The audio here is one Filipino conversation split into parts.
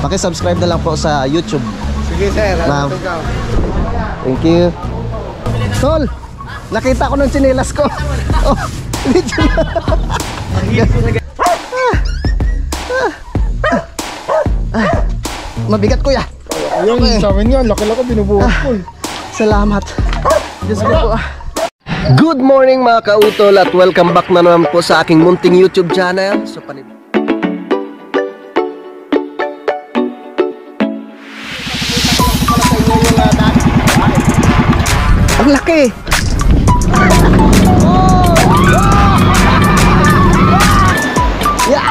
Paki-subscribe na lang po sa YouTube. Sige sir, ma'am. Thank you. Tol, nakita ko ng tsinelas ko. Oh, video na. Mabigat kuya. Ayun, sa amin nga, laki-laki binubuhat ko. Salamat. Diyos ko po. Good morning mga kautol at welcome back na naman po sa aking munting YouTube channel. So, ang laki. Yeah.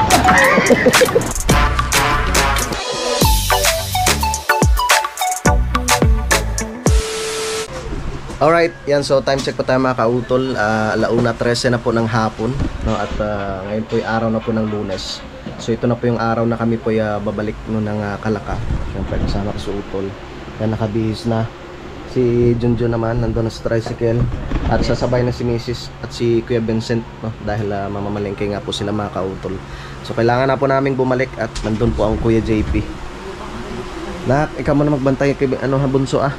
Alright, yan, so time check po tayo mga kautol. 1:13 na po ng hapon, no? At ngayon po yung araw na po ng Lunes. So ito na po yung araw na kami po babalik no, ng Kalaka. Siyempre kasama ko si Utol. Yan, nakabihis na. Si Junjun naman nandun na sa tricycle. At sasabay na si Mrs. at si Kuya Vincent, no? Dahil mamamalengke nga po sila mga kautol. So kailangan na po naming bumalik at nandun po ang Kuya JP. Nak, ikaw mo na magbantay kay Bunso ah.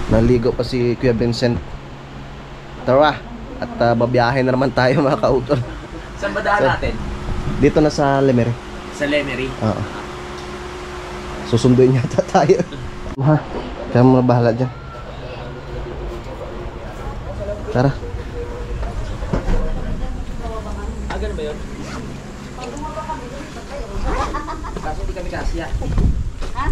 Naligo pa si Kuya Vincent. Tara, at babiyahe na naman tayo mga kautol. Saan ba daan natin? Dito na sa Lemery. Sa Lemery? Oo. Susunduin yata tayo. Ha? Kaya mo na bahala dyan. Tara. Ganun ba yun? Kaso hindi kami kasya. Ha?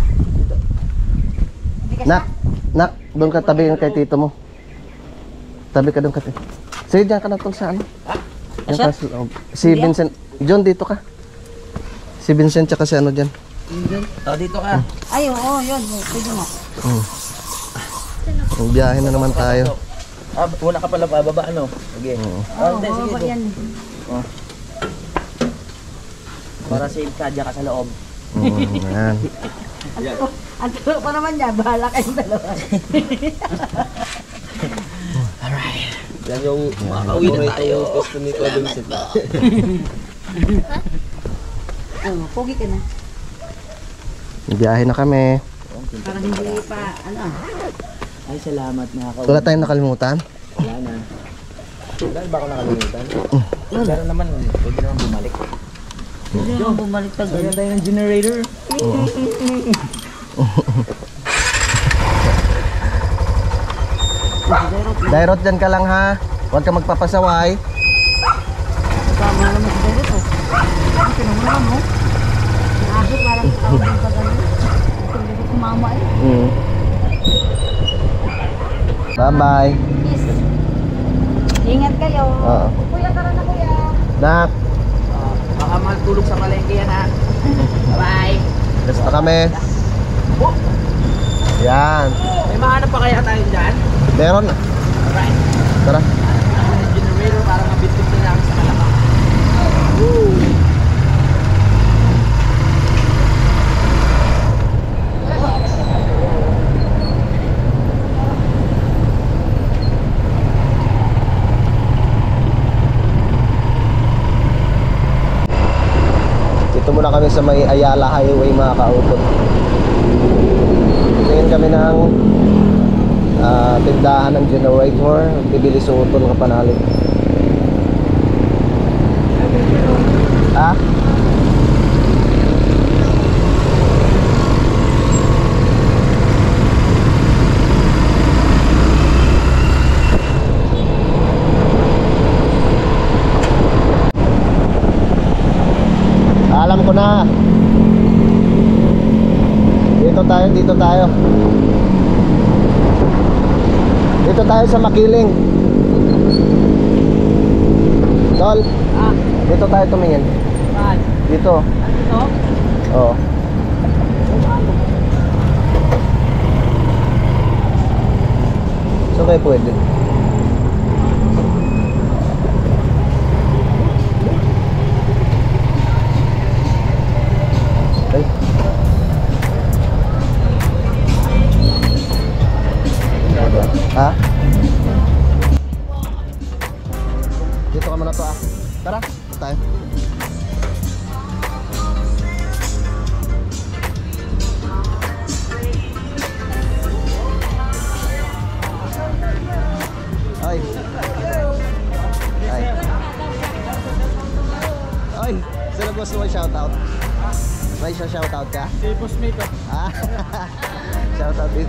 Nak, doon ka tabi kay tito mo. Tabi ka doon ka. Sige, dyan ka na tol sa ano. Ha? Yung sa loob. Si Vincent. John, dito ka. Si Vincent tsaka si ano dyan. Oh, dito ka. Ay, oo, yun. Pwede mo. Biyahe na naman tayo. Una ka pala pababa, ano? Sige. Oo, bababa yan. Para safe ka, dyan ka sa loob. Ayan. Ang turo pa naman niya, bahala kayong dalawa. Alright. Yan yung makauwi na tayo. Oo, pogi ka na. Biyahe na kami. Parang hindi pa, ano. Ay, salamat na ako. Wala tayong nakalimutan. Wala na. Dahil ba ako nakalimutan? Pero naman, pwede naman bumalik. Hindi naman bumalik tayo. Kaya tayo ng generator. Dairot dyan ka lang ha. Huwag ka magpapasaway. Kasama naman si David, oh. Ito naman naman, oh. Ang aso parang tawag yung pag-ano. Ito yung kumama, eh. Bye-bye. Peace. Ingat kayo. Oo. Kuya, tara na kuya. Nak, Baka matulog sa palengke yan, ha? Bye-bye. let's na kami. Yan. May mahanap pa kaya tayo dyan? Meron na. Alright. Tara. Ang generator para mabitbit na lang sa Kalaka. Dito muna kami sa may Ayala Highway mga kautol. Tingin kami ng tindahan ng generator. Bibili sa utol ng panalig. Ha? Alam ko na. Dito tayo. Dito tayo sa Makiling. Tol. Dito tayo tumingin. Saan? Dito. Ito? Oo. So kayo pwede. Ay. Ha? Dito ka muna to ah. Tara, tayo. Sino gusto mo shoutout? May shoutout ka? Si Boss Makeup. Ah, shoutout din.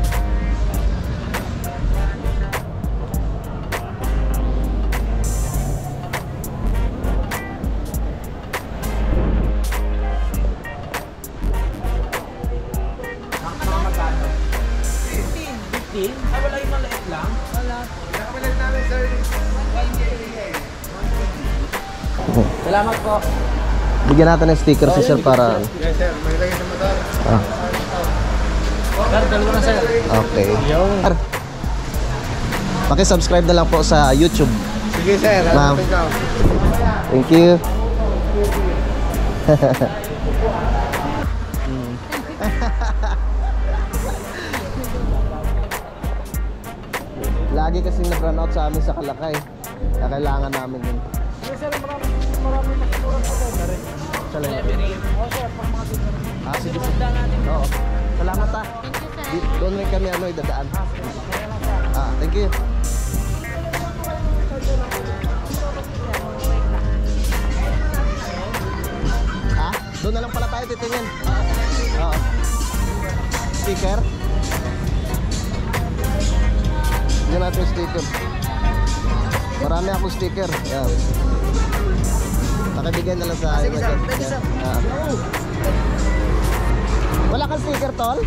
Magkano? 15? Ah, wala yung maliit lang? Wala. Nakapalit namin, sir. Salamat po. Bigyan natin ng sticker si sir para... Yes, sir. May lagay sa motor. Ah, Sir, dalawa na sir. okay. Paki-subscribe na lang po sa YouTube. Sige, sir. Ma'am. Ano ikaw? Thank you. Lagi kasing nag-run out sa amin sa Kalakay. Kaya kailangan namin yun. Yes, sir. Maraming nakasurat pa po. Sa lang. Oo, sir. Pang mga dinner. Ah, sige. Oo. Salamat ah. Doon rin kami idadaan. Ah, thank you. Ah, doon na lang pala tayo titingin. Oo. Sticker? Bigyan natin yung sticker. Marami akong sticker. Yan. Nakibigay na lang sa akin. Wala kang sticker, tol?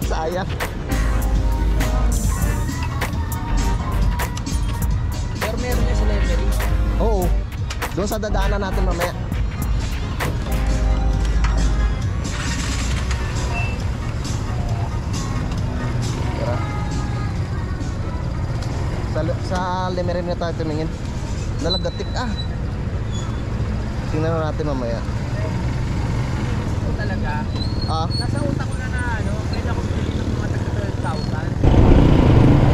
Sayang. Pero meron niya sa library. Oo. Doon sa dadaanan natin mamaya. Tara. Sa Lemerin na tayo tumingin. Nalagatik ah. Tingnan natin mamaya. Ito talaga. Ah, Nasa utak ko na ano, kaya ako bili ng mga taga 12,000.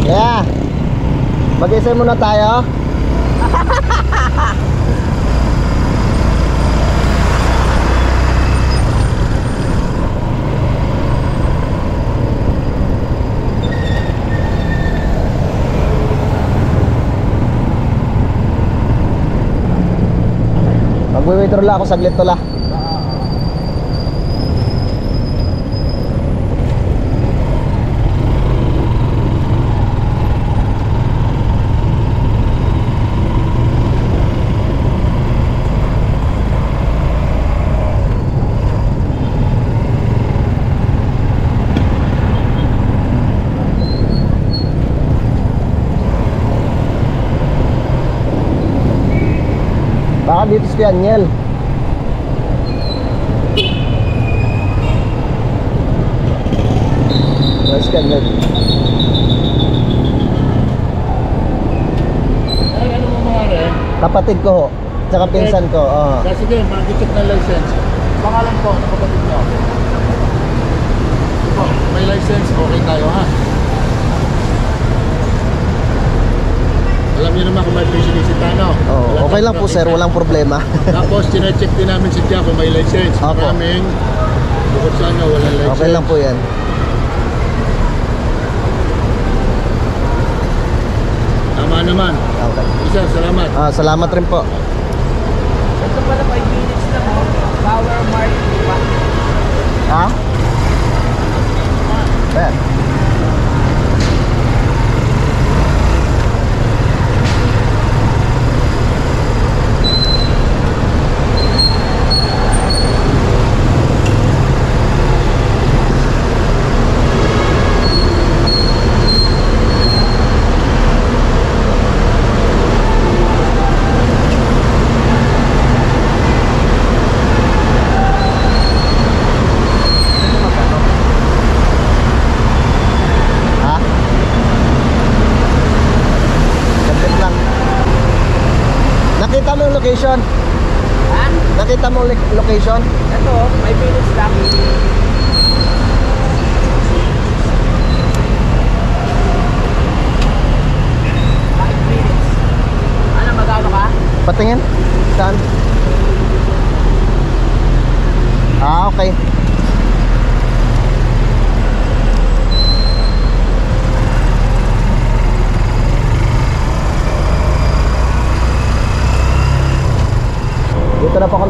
yeah. Mag-isay muna tayo. Mag-withdraw lang ako saglit to la. Baka dito si Daniel. Let's get it. Ay, ano mo mga rin? Kapatid ko ho. Tsaka pinsan ko. Oo. Sige, mag-check na license. Pangalan ko, kapatid nyo. Ito, may license, okay tayo ha. Alam niyo naman kung may visibility no? Oo, okay lang po sir, walang problema. Tapos, chinecheck din namin si Tia kung may license. Opo. Maraming, bukod sa ano, walang license. Okay lang po yan. Tama naman. Okay. Isa, salamat. Ah, salamat rin po. Ito pala 5 minutes na mo. Power Mark pa. Ha? Ben. Nakita mo yung location? Ha? Nakita mo yung location? Ito, 5 minutes lang. Ano, magkano ka? Patingin? Saan? Ah, okay.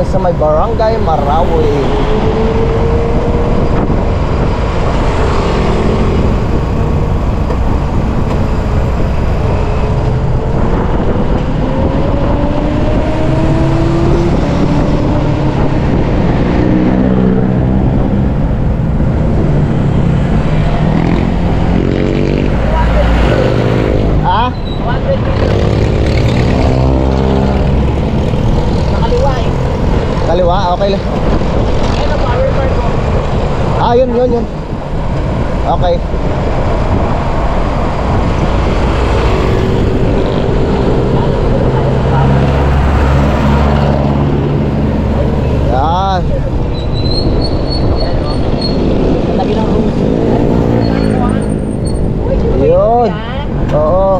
sa may Barangay Marawi. Ah? Kaliwa, okay lang. Ah, yun. Okay. Yan. Yun. Oo.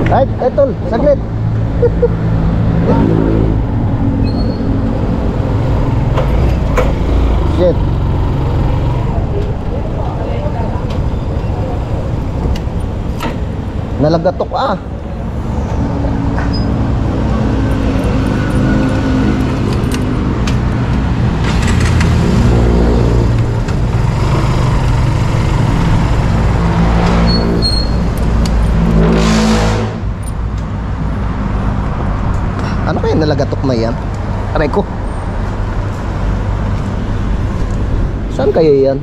Ay, etol, saglit. Shit. Nalagatok ah. Ano kaya nalagatok na yan? Aray ko. Saan kaya yan?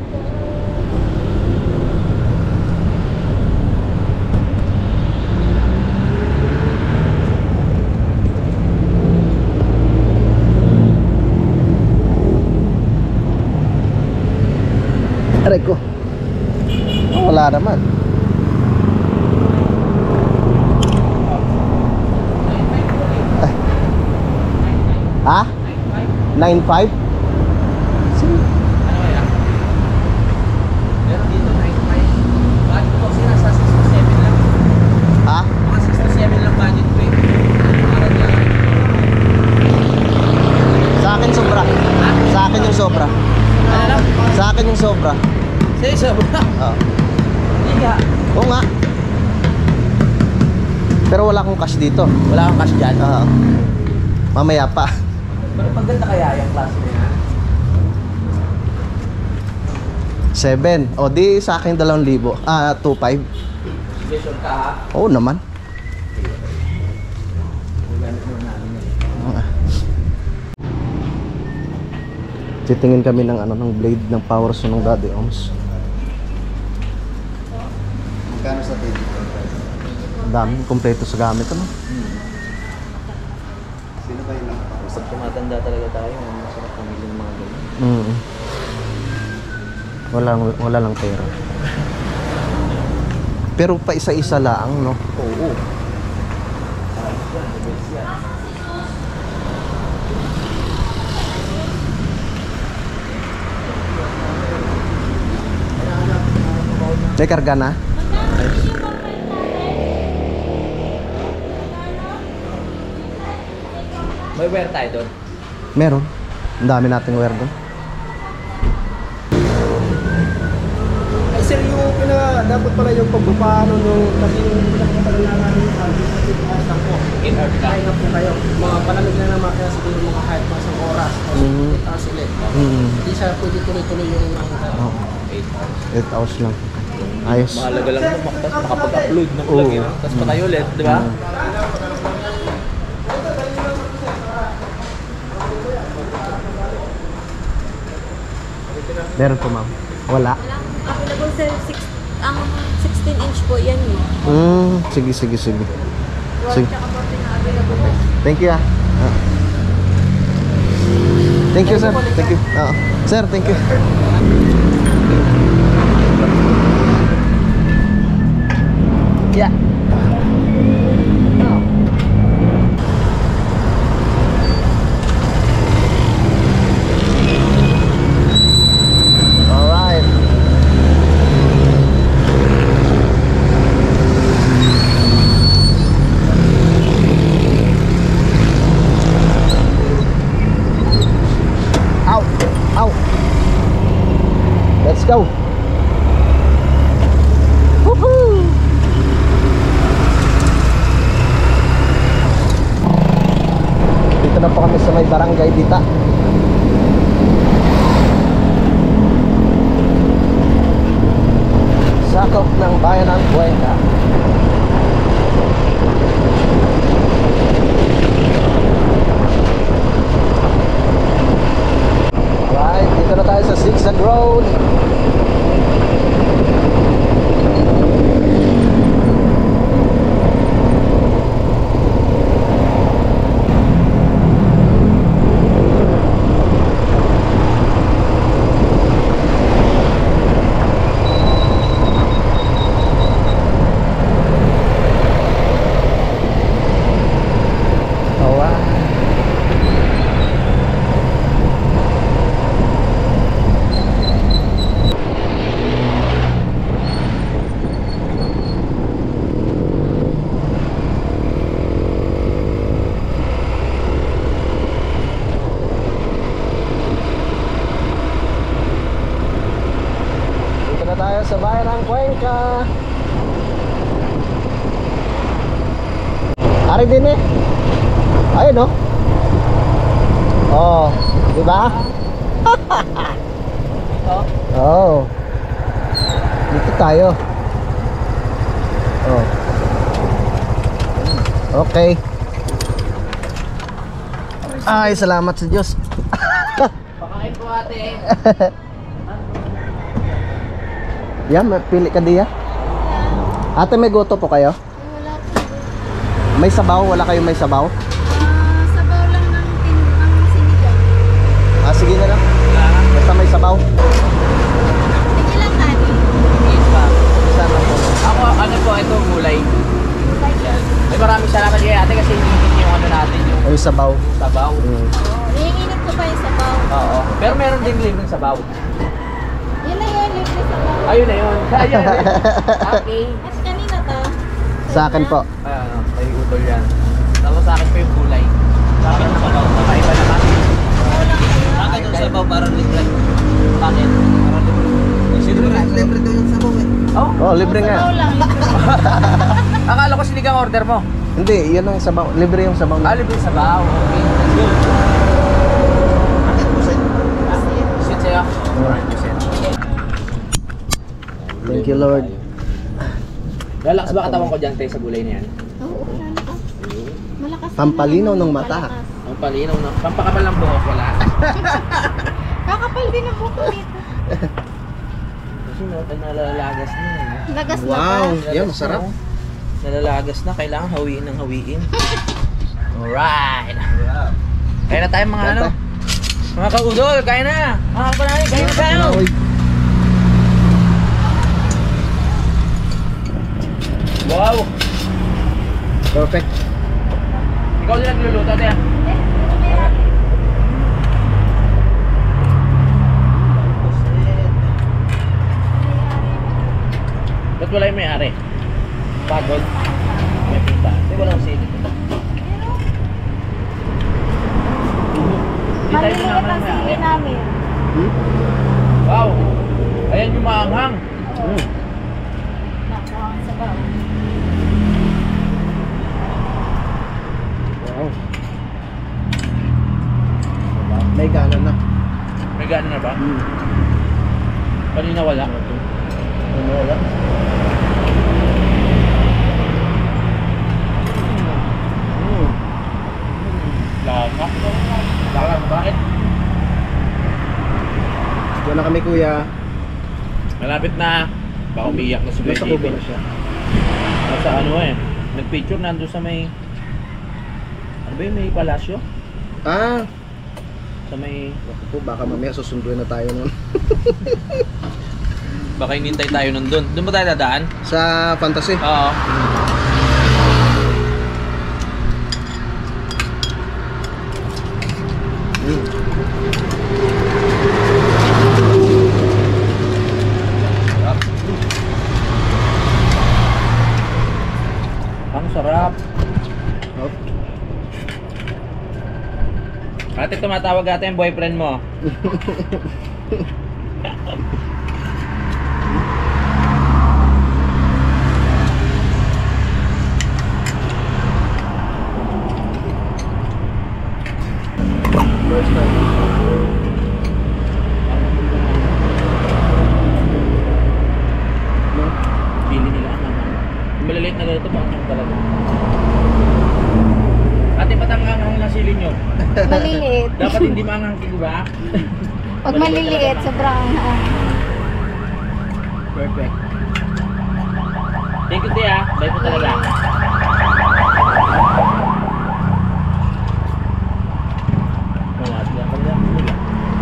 Aray ko. Wala naman. Ha? 9.5? Sige. Meron dito 9.5. Bakit po kasi nasa 6-7 lang? Ha? Mga 6-7 lang budget ko eh. Parang lang. Sa akin sobra. Sa akin yung sobra. Ano lang? Sa akin yung sobra. Sige, sobra. Oo. Hindi nga. Oo nga. Pero wala akong cash dito. Wala kang cash dyan. Oo. Mamaya pa. Pero pagganda kaya yung klase niya? 7. O di sa akin 2,000. 2,500. Sure ka ha? Oo naman. Titingin kami ng ng blade ng power saw ng Daddy Oms. Magkano sa TV? Ang dami, kompleto sa gamit ano. Sino ba yung nakapag? Pag tumatanda talaga tayo, masarap pamilya ng mga ganyan. Wala lang pera. Pero pa isa-isa lang, no? Oo. May karga na? May wear tayo doon. Meron. Ang dami nating wire doon. Ay sir, yung dapat pala yung pagpapaano nung kasi yung pinakatagal na namin yung oras lang po. 8 hours lang. Kaya na po kayo. Mga palamig na naman kaya siguro mga kahit mga isang oras. Tapos 8 hours ulit. Hindi siya pwede tuloy-tuloy yung 8 hours. 8 hours lang. Ayos. Mahalaga lang mo makapag-upload ng Oo. vlog yun. Tapos patay ulit, di ba? Meron po ma'am. Wala. Available sir, ang 16-inch po yan eh. Sige. Sige. 12 tsaka 14 na available po. Thank you Thank you sir. Thank you. Sir, thank you. Yeah. All right. Ow. Let's go. Woohoo! Barangay Dita. Sakop ng bayan ng Cuenca. Alright, dito na tayo sa Zigzag Road. Sa bayan ng Cuenca. Ari din eh. Ayun no. Oh, di ba? Oh. Dito tayo. Oh. Okay. Ay, salamat sa Diyos. Pakain po ate. Yan, pili ka diya. Ate, may goto po kayo? Wala po. May sabaw? Wala kayong may sabaw? Sabaw lang ng sinigang. Ah, sige na lang. Basta may sabaw. Sige lang natin. Yes pa. Saan lang po? Ako, ano po, ito gulay. Yan. Ay, maraming salamat kay ate kasi hinihintay yung ano natin, yung Ay, sabaw. sabaw. Iinit ko pa yung sabaw. Oo. Pero meron din libreng sabaw. Yun na yun, libre sabaw. Ayun na yun. Ayun na yun. Okay. At kanina to? Sa akin po. Ay, ano, may utol yan. Tapos sa akin pa yung gulay. Sa akin yung sabaw. Kakaiba naman. Sabaw lang kayo. Sa akin yung sabaw para libre. Bakit? Para libre. Libre daw yung sabaw eh. Oh? Oh, libre nga. Sabaw lang. Akala ko sinigang order mo. Hindi, yun ang sabaw. Libre yung sabaw. Ah, libre yung sabaw. Okay. Let's go. Sit sa'yo. Thank you, Lord. Lalakas ba katawan ko dyan tayo sa gulay na yan? Oo, malakas. Malakas. Pampalinaw ng mata. Ang palinaw na. Pampakapal ng buhok, wala. Kakapal din ang buko dito. Kasi nalalagas na eh. Lagas na Wow, ba? yan masarap. Nalalagas na, kailangan hawiin ng hawiin. Alright. Kaya na tayo mga ano. Mga kaudol, kaya na. Mga kapanay, kaya na tayo. Wow. Perfect. Ikaw din nagluluto, ate. Ba't wala yung may-ari? Pagod. May pinta. Di walang sili. Hindi tayo Maliliit pinama ang ng sili may-ari. namin. Wow! Ayan yung maanghang. Naku, ang sabaw. Wow. May gana na. May gana na ba? Kanina wala. Ano wala? Laka. Laka, bakit? Doon na kami, kuya. Malapit na. Baka umiyak na si Kuya Nasa JB. kubo na siya. Nasa ano eh. Nagpicture nandun sa may... Ano ba yung may palasyo? Ah, Sa may... ako po, baka mamaya susunduin na tayo nun. Baka inintay tayo nandun. Doon ba tayo dadaan? Sa Fantasy. Oo. Ang sarap. Oh. Ate, tumatawag ate yung boyfriend mo. Dapat hindi mangang di ba? Pag maliliit, sobrang Perfect. Thank you, Tia. Bye po talaga. Wala, sila pa nila.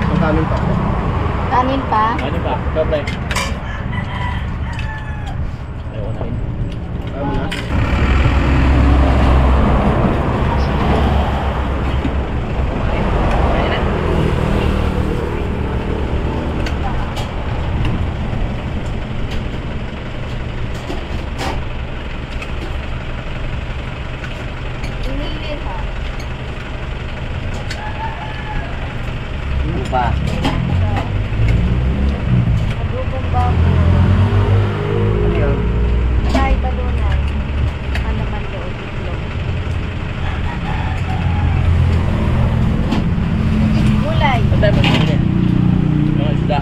Ang kanin pa. kanin pa. Ano ba? Perfect. Ayaw na rin. Ano na? Inilit ha. Ano pa? Adobong bako. Ano yan? Chai balunan. Ano man doon? Itlog. Gulay. Ano tayo mag-sige? Mga isda.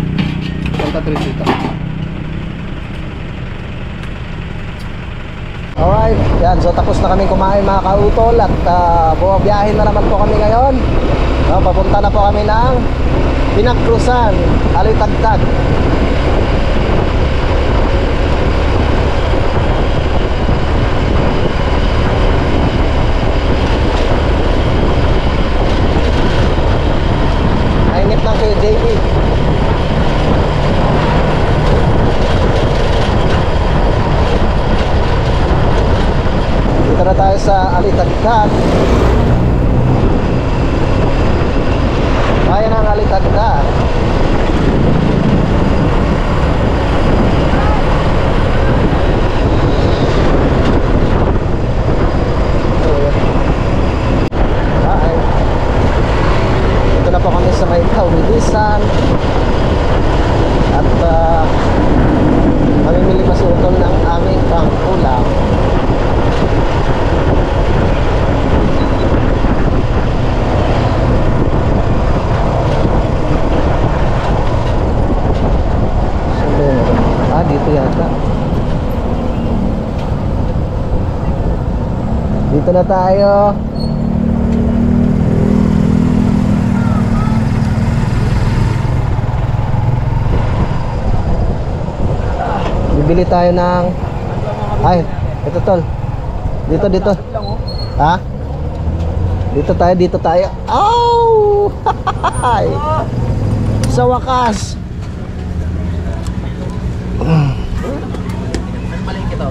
Santa Teresita. Alright, yan. So tapos na kami kumain mga kautol at bumabiyahin na naman po kami ngayon. Papunta na po kami ng Pinakrusan, Alitagtag. Mainit lang kayo, JP. Dito na tayo sa Alitagtag. Bayan ng Alitagtag. Bye. Dito na po kami sa may Kawidisan. At mamimili pa si Utol ng aming pang-ulam. Dito yata. Dito na tayo. Bibili tayo ng ito tol. Dito. Ha? Dito tayo. Oh! Sa wakas. Palengke to.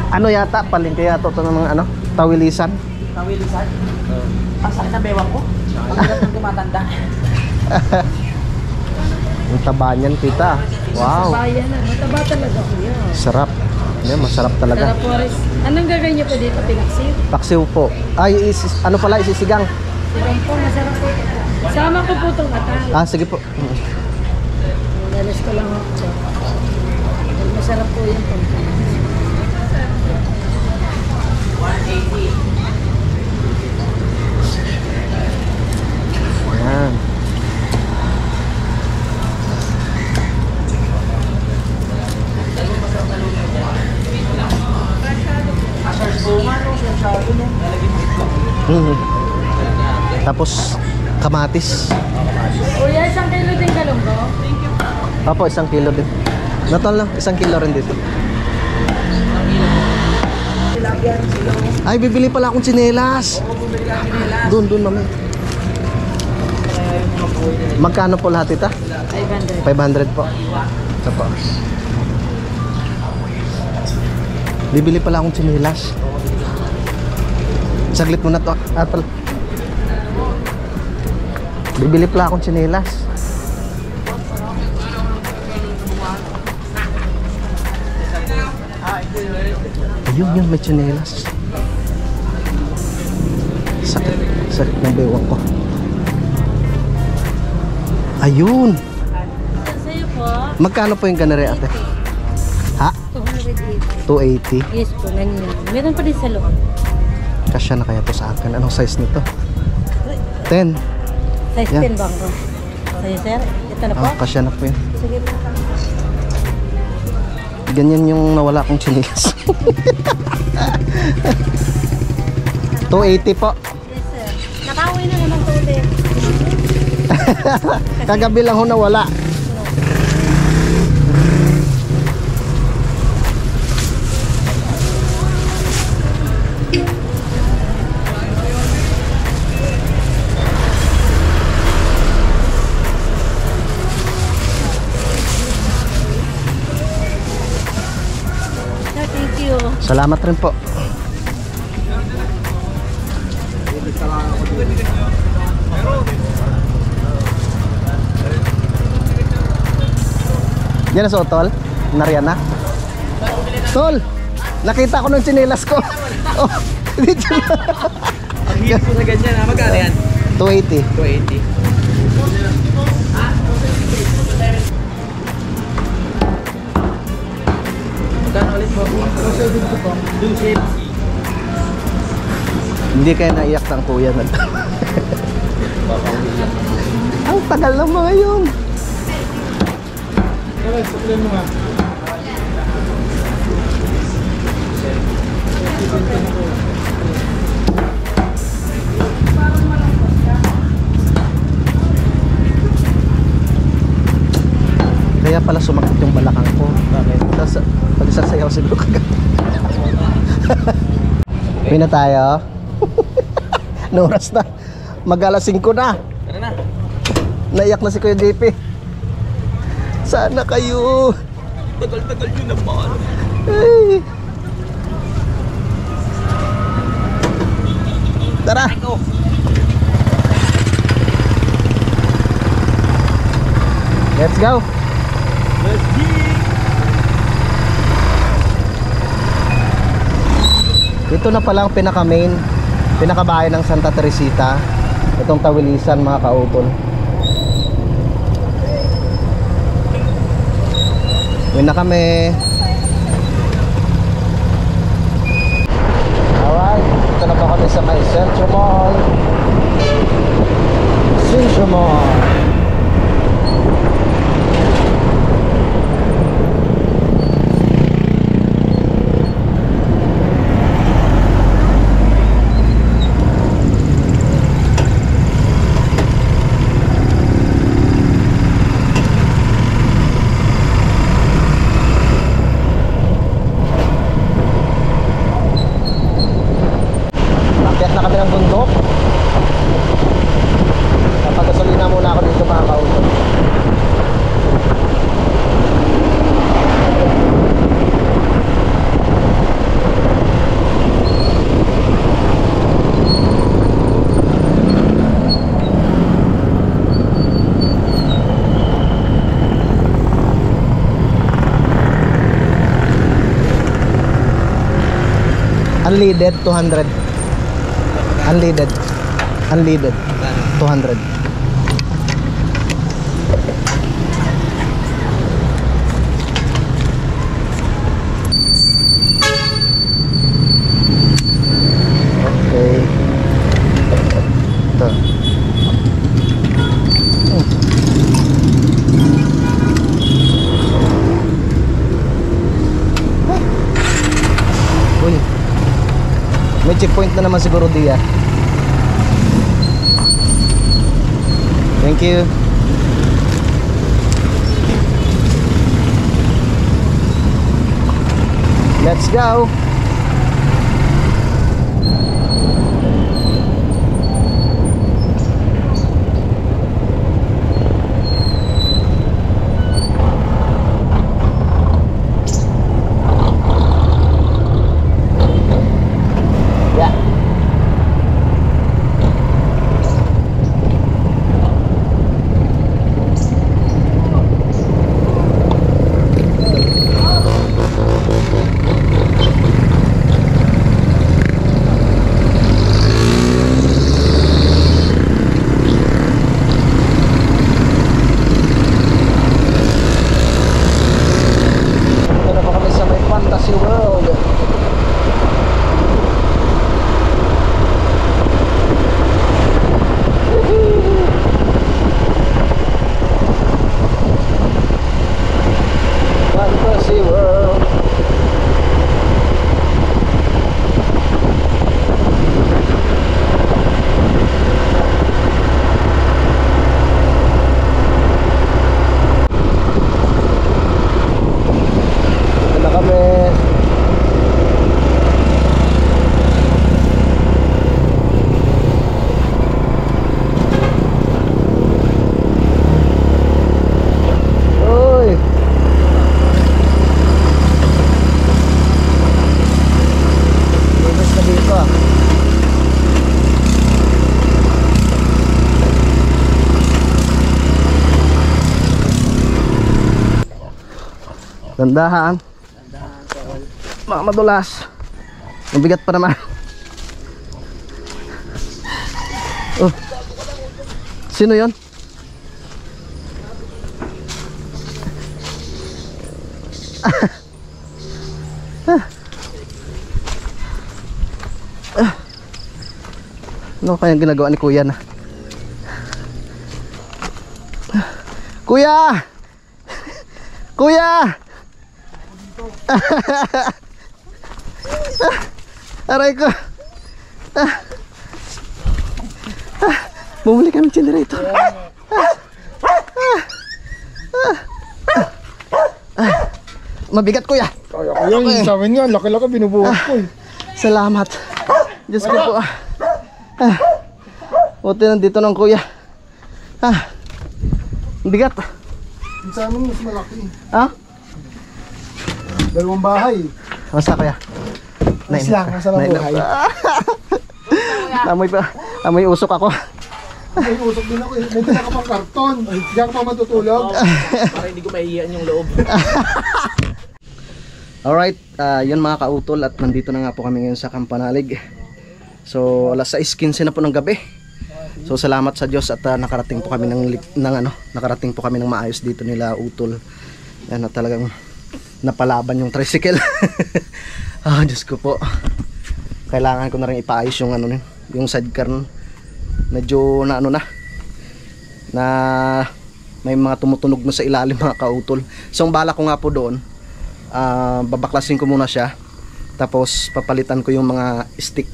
Ano yata? Palengke yata ito ng mga ano? Tawilisan? Tawilisan? Ang sakit ng bewang ko. Ang hirap ng tumatanda. Ang taba niyan, tita. Wow. Bayan na. Mataba talaga kuya. Sarap. Yan, masarap talaga. Sarap po rin. Anong gagawin niyo po dito? Pinaksiw? Paksiw po. Ay, ano pala? Isisigang. Sigang po. Masarap po. Sama ko po itong atal. Sige po. Dalas ko lang ako. Masarap po yan po. 180. Ayan. Tapos kamatis. Kuya, 1 kilo din galunggo? Opo, 1 kilo din. Natol lang, 1 kilo rin dito. Ay, bibili pala akong tsinelas. Doon mami. Magkano po lahat ita? 500. 500 po. Ito po. Bibili pala akong tsinelas. Saglit muna to. Atal. Bibili pala akong tsinelas. Ayun, may tsinelas. Sakit ng bewang ko. Ayun. Sa'yo po? Magkano po yung ganare ate? Ha? 280. 280. Yes po, ganyan. Meron pa rin sa loob. Kasya na kaya to sa akin. Anong size nito? 10. Size Yan. 10 ba ako? Sa'yo sir? Ito na po? Kasya na po yun. Sige po. Ganyan yung nawala kong chinelas. 280 po. Yes sir. Nakauwi na naman to ulit. Kagabi lang ho nawala. Sir, thank you. Salamat rin po. Yan na sa Tol? Nariyan na? Tol! Nakita ko nung tsinelas ko. Oh, dito na. Ang hirap ko sa ganyan ha. Magkano yan? 280. 280. Magkano ulit po? Hindi kaya naiyak ng kuya na. Ang tagal ng mga yun. Kaya pala sumakit yung balakang ko. Bakit? Pagsasayaw siguro kagad. Uwi na tayo. Noras na. Mag-alas 5 na. Ano na? Naiyak na si Kuya JP. Sana kayo. Tagal-tagal yun naman. Ay. Tara. Let's go. Ito na pala ang pinakabahay ng Santa Teresita. Itong Tawilisan, mga kautol. Uwi na kami. Alright, ito na po kami sa may Centro Mall. Centro Mall. Akyat na kami ng bundok. Napagasolina muna ako dito, mga kautol. Unleaded 200. Unleaded. Unleaded 200. Okay. Ito. Uy. May checkpoint na naman siguro diya. Thank you. Let's go. Yeah. Dandahan. Baka madulas. Mabigat pa naman. Oh. Sino yon? Ano kayang ginagawa ni Kuya na? Kuya! Kuya! Aray ko! Bumuli kami generator. Mabigat, Kuya. Kaya ko yan, sa amin nga, laki-laki binubuhat ko eh. Salamat. Diyos ko po. Buti nandito ng Kuya. Bigat. Sa amin mas malaki. Ha? Dalawang bahay. Masa, Kuya? Mas lang, nasa lang buhay. Amoy usok ako. May usok din ako eh. May tinaka pang karton. Diyan pa matutulog. Para hindi ko maiiyan yung loob. Alright, yun mga kautol, at nandito na nga po kami ngayon sa Kampanalig. So alas 6:15 na po ng gabi. So salamat sa Diyos at nakarating po kami nakarating po kami ng maayos dito nila utol. Yan, na talagang napalaban yung tricycle. Diyos ko po. Kailangan ko na rin ipaayos yung yung sidecar. Medyo na may mga tumutunog na sa ilalim mga kautol. So ang bala ko nga po doon, babaklasin ko muna siya, tapos papalitan ko yung mga stick,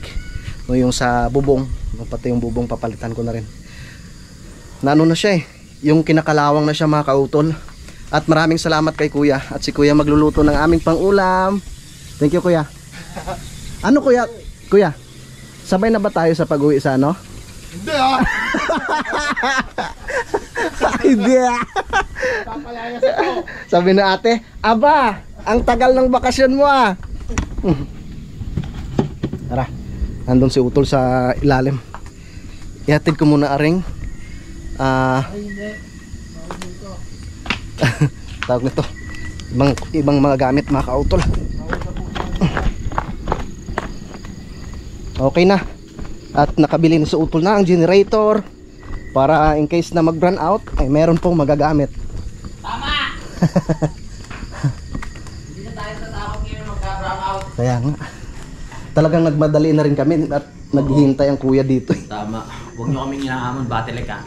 yung sa bubong, pati yung bubong papalitan ko na rin. Na siya yung kinakalawang na siya mga kautol. At maraming salamat kay Kuya, at si Kuya magluluto ng aming pang-ulam. Thank you, Kuya. Ano, Kuya? Kuya, sabay na ba tayo sa pag-uwi sa ano? Hindi Hindi Papalayas ako. Sabi na ate, aba, ang tagal ng bakasyon mo Tara, nandun si Utol sa ilalim. Ihatid ko muna aring tawag nito, ibang mga gamit mga kautol. Okay na. At nakabili na sa Utol na ang generator para in case na mag run out ay meron pong magagamit. Tama! Hindi na tayo tatakot ngayon magka-brown out. Kaya nga, talagang nagmadali na rin kami at naghihintay ang Kuya dito. Tama. Huwag nyo kaming inaamon, Battlefield ha.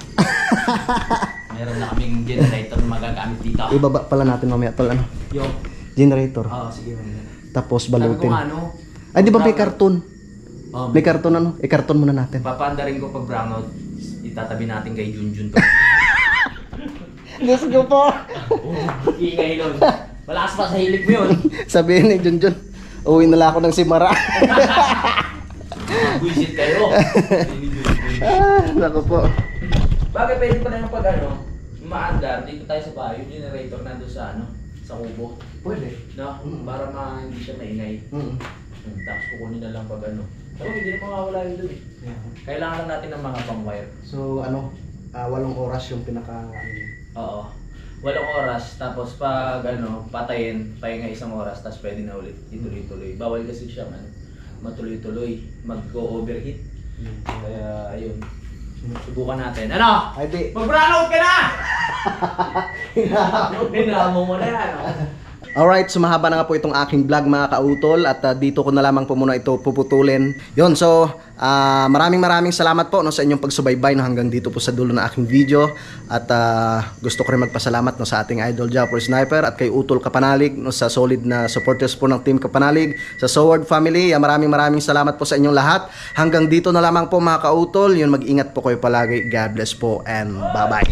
Meron na kaming generator na magagamit dito. Ibaba pala natin mamaya tol Yung? generator. Oo, sige. Tapos Sabi ko balutin. nga Ay di ba may karton? Oh, May karton i-karton muna natin. papandarin ko pag brownout, itatabi natin kay Junjun to. Diyos ko po. Ingay nun. Malakas pa sa hilig mo yun. Sabihin ni Junjun, uwi na lang ako ng Simara. Buisit kayo. Naku po. Bagay pwede pa na yung pag maandar, dito tayo sa bahay, yung generator nandun sa sa kubo. Pwede. No? Para hindi siya maingay. Tapos kukunin na lang pag pero hindi na mawawala yun dun Kailangan lang natin ng mga pang-wire. So 8 oras yung pinaka Oo. 8 oras, tapos pag patayin, pahinga 1 oras, tapos pwede na ulit ituloy-tuloy. Bawal kasi siya matuloy-tuloy, mag-overheat. Kaya ayun. Subukan natin. Ay di. Mag-brownout ka na! Hinamo mo na yan. Alright, so mahaba na nga po itong aking vlog mga kautol, at dito ko na lamang po muna ito puputulin. Yun, so maraming salamat po sa inyong pagsubaybay hanggang dito po sa dulo ng aking video. At gusto ko rin magpasalamat sa ating idol Japper Sniper at kay Utol Kapanalig sa solid na supporters po ng Team Kapanalig, sa Sword Family. Maraming salamat po sa inyong lahat. Hanggang dito na lamang po mga kautol. Yun, mag-ingat po kayo palagi. God bless po and bye-bye.